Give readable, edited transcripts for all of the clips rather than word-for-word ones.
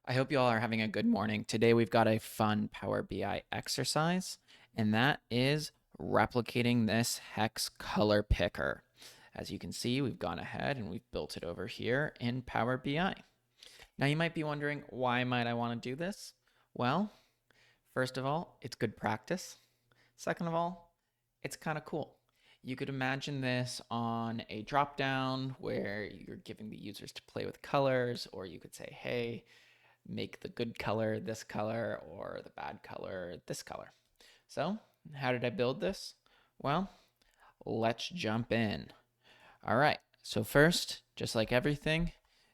I hope you all are having a good morning. Today we've got a fun Power BI exercise, and that is replicating this hex color picker. As you can see, we've gone ahead and we've built it over here in Power BI. Now you might be wondering, why might I want to do this? Well, first of all, it's good practice. Second of all, it's kind of cool. You could imagine this on a drop down where you're giving the users to play with colors, or you could say, hey, make the good color this color or the bad color this color. So, how did I build this? Well, let's jump in. All right, so first, just like everything,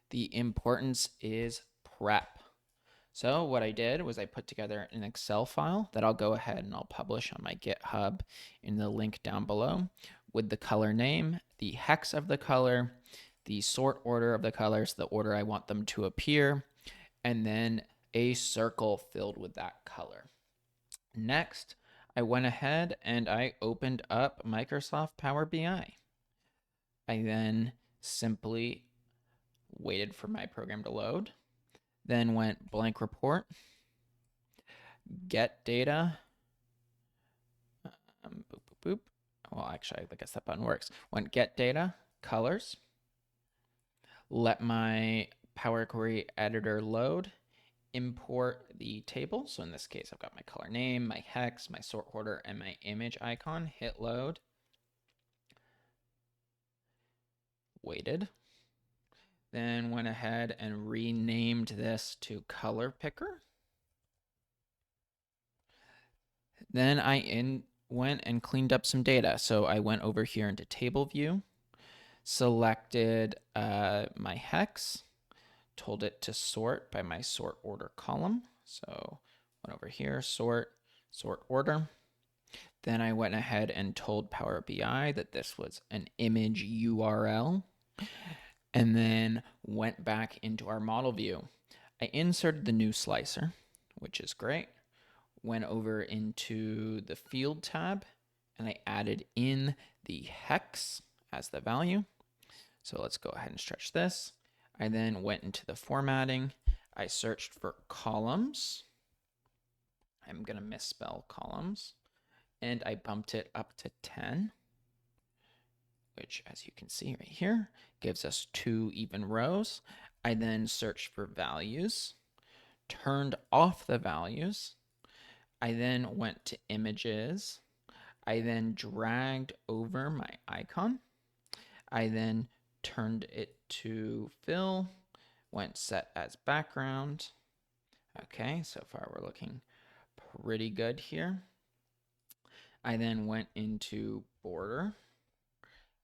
the importance is prep. So what I did was I put together an Excel file that I'll go ahead and I'll publish on my GitHub in the link down below with the color name, the hex of the color, the sort order of the colors, the order I want them to appear, and then a circle filled with that color. Next, I went ahead and I opened up Microsoft Power BI. I then simply waited for my program to load, then went blank report, get data, boop, boop, boop. Well, actually, I guess that button works. Went get data, colors, let my Power Query editor load, import the table. So in this case, I've got my color name, my hex, my sort order, and my image icon. Hit load. Waited. Then went ahead and renamed this to color picker. Then I went and cleaned up some data. So I went over here into table view, selected my hex, told it to sort by my sort order column. So went over here, sort order. Then I went ahead and told Power BI that this was an image URL, and then went back into our model view. I inserted the new slicer, which is great. Went over into the field tab, and I added in the hex as the value. So let's go ahead and stretch this. I then went into the formatting. I searched for columns. I'm going to misspell columns. And I bumped it up to 10, which, as you can see right here, gives us 2 even rows. I then searched for values, turned off the values. I then went to images. I then dragged over my icon. I then turned it to fill, went set as background. Okay, so far we're looking pretty good here. I then went into border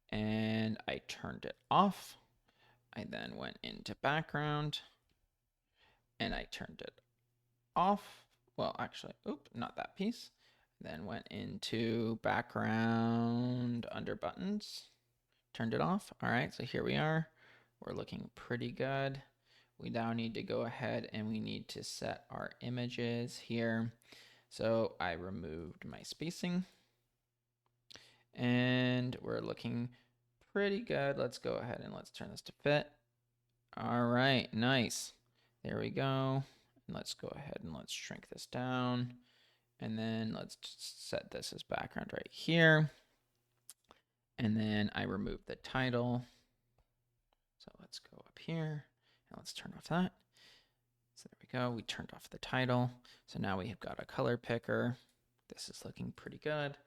and I turned it off. I then went into background and I turned it off. Well, actually, not that piece. Then went into background under buttons, turned it off. All right, so here we are. We're looking pretty good. We now need to go ahead and we need to set our images here. So I removed my spacing and we're looking pretty good. Let's go ahead and let's turn this to fit. All right, nice. There we go. And let's go ahead and let's shrink this down. And then let's set this as background right here. And then I remove the title. So let's go up here and let's turn off that. So there we go. We turned off the title. So now we have got a color picker. This is looking pretty good.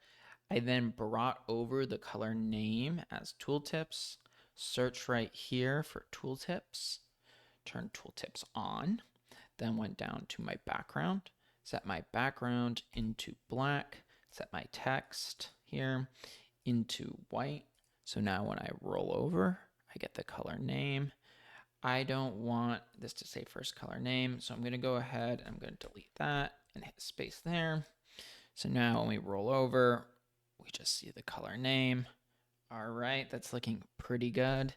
I then brought over the color name as tooltips, search right here for tooltips, turn tooltips on, then went down to my background, set my background into black, set my text here into white. So now when I roll over, I get the color name. I don't want this to say first color name, so I'm going to go ahead and I'm going to delete that and hit space there. So now when we roll over, we just see the color name. All right, that's looking pretty good.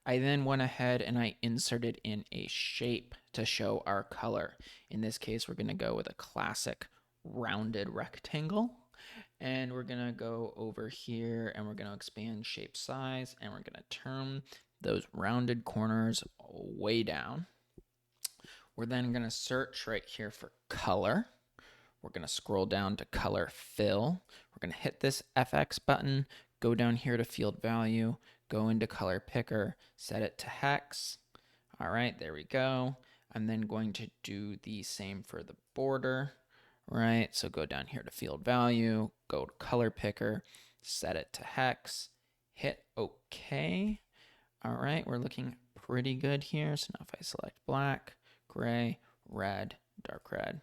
I then went ahead and I inserted in a shape to show our color. In this case, we're going to go with a classic rounded rectangle. And we're going to go over here and we're going to expand shape size and we're going to turn those rounded corners way down. We're then going to search right here for color. We're going to scroll down to color fill. We're going to hit this FX button, go down here to field value, go into color picker, set it to hex. All right, there we go. I'm then going to do the same for the border, right? So go down here to field value, go to color picker, set it to hex, hit OK. All right, we're looking pretty good here. So now if I select black, gray, red, dark red.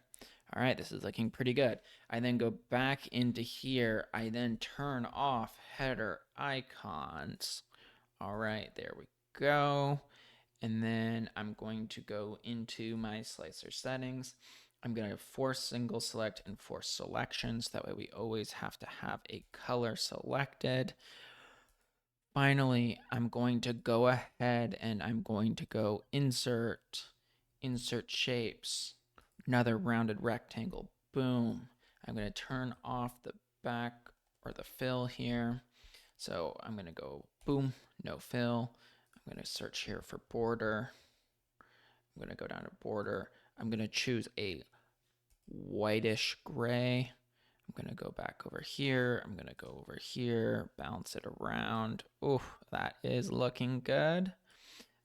All right, this is looking pretty good. I then go back into here. I then turn off header icons. All right, there we go. And then I'm going to go into my slicer settings. I'm going to force single select and force selections. That way we always have to have a color selected. Finally, I'm going to go ahead and I'm going to go insert shapes, another rounded rectangle, boom. I'm going to turn off the back or the fill here. So I'm going to go boom, no fill. I'm going to search here for border. I'm going to go down to border. I'm going to choose a whitish gray. I'm going to go back over here. I'm going to go over here, bounce it around. Oh, that is looking good.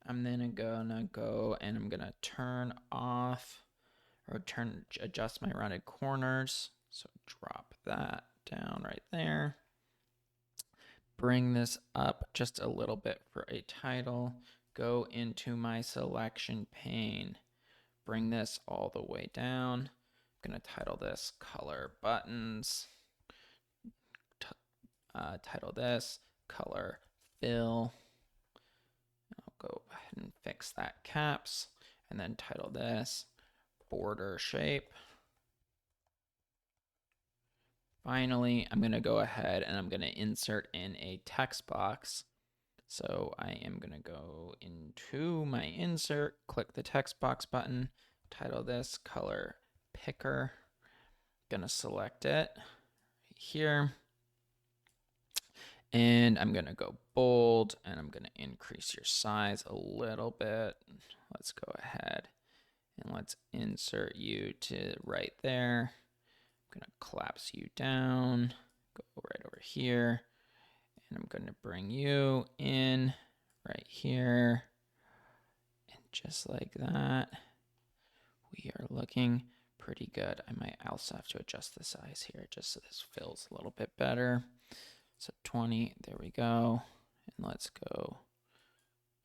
I'm then going to go and I'm going to turn off or adjust my rounded corners. So drop that down right there. Bring this up just a little bit for a title. Go into my selection pane. Bring this all the way down. I'm going to title this color buttons. Title this color fill. I'll go ahead and fix that caps and then title this border shape. Finally, I'm going to go ahead and I'm going to insert in a text box. So I am going to go into my insert, click the text box button, title this color picker. Going to select it right here. And I'm going to go bold and I'm going to increase your size a little bit. Let's go ahead and let's insert you to right there. I'm going to collapse you down, go right over here, and I'm going to bring you in right here. And just like that, we are looking pretty good. I might also have to adjust the size here just so this feels a little bit better. So 20, there we go. And let's go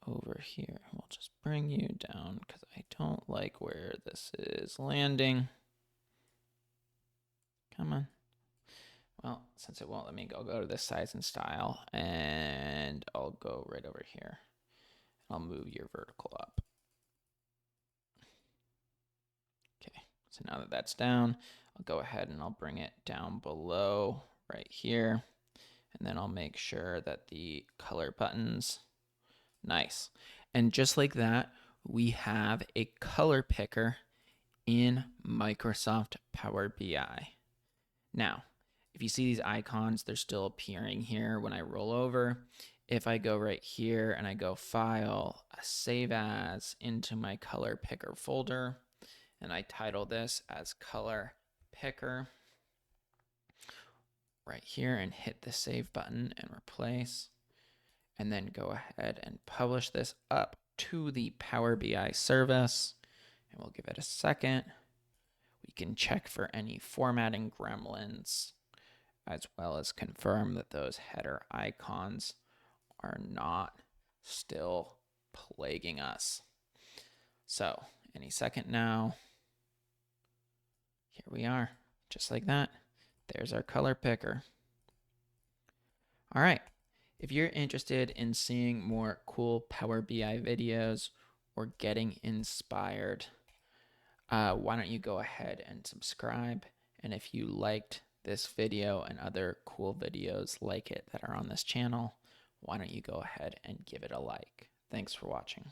over here. We'll just bring you down because I don't like where this is landing. Come on. Well, since it won't let me go, I'll go to this size and style, and I'll go right over here. I'll move your vertical up. Okay, so now that that's down, I'll go ahead and I'll bring it down below right here. And then I'll make sure that the color buttons, nice. And just like that, we have a color picker in Microsoft Power BI. Now, if you see these icons, they're still appearing here when I roll over. If I go right here and I go File, Save As into my color picker folder, and I title this as color picker right here and hit the save button and replace, and then go ahead and publish this up to the Power BI service, and we'll give it a second. We can check for any formatting gremlins, as well as confirm that those header icons are not still plaguing us. So any second now, here we are, just like that. There's our color picker. All right, if you're interested in seeing more cool Power BI videos or getting inspired, why don't you go ahead and subscribe? And if you liked this video and other cool videos like it that are on this channel, why don't you go ahead and give it a like? Thanks for watching.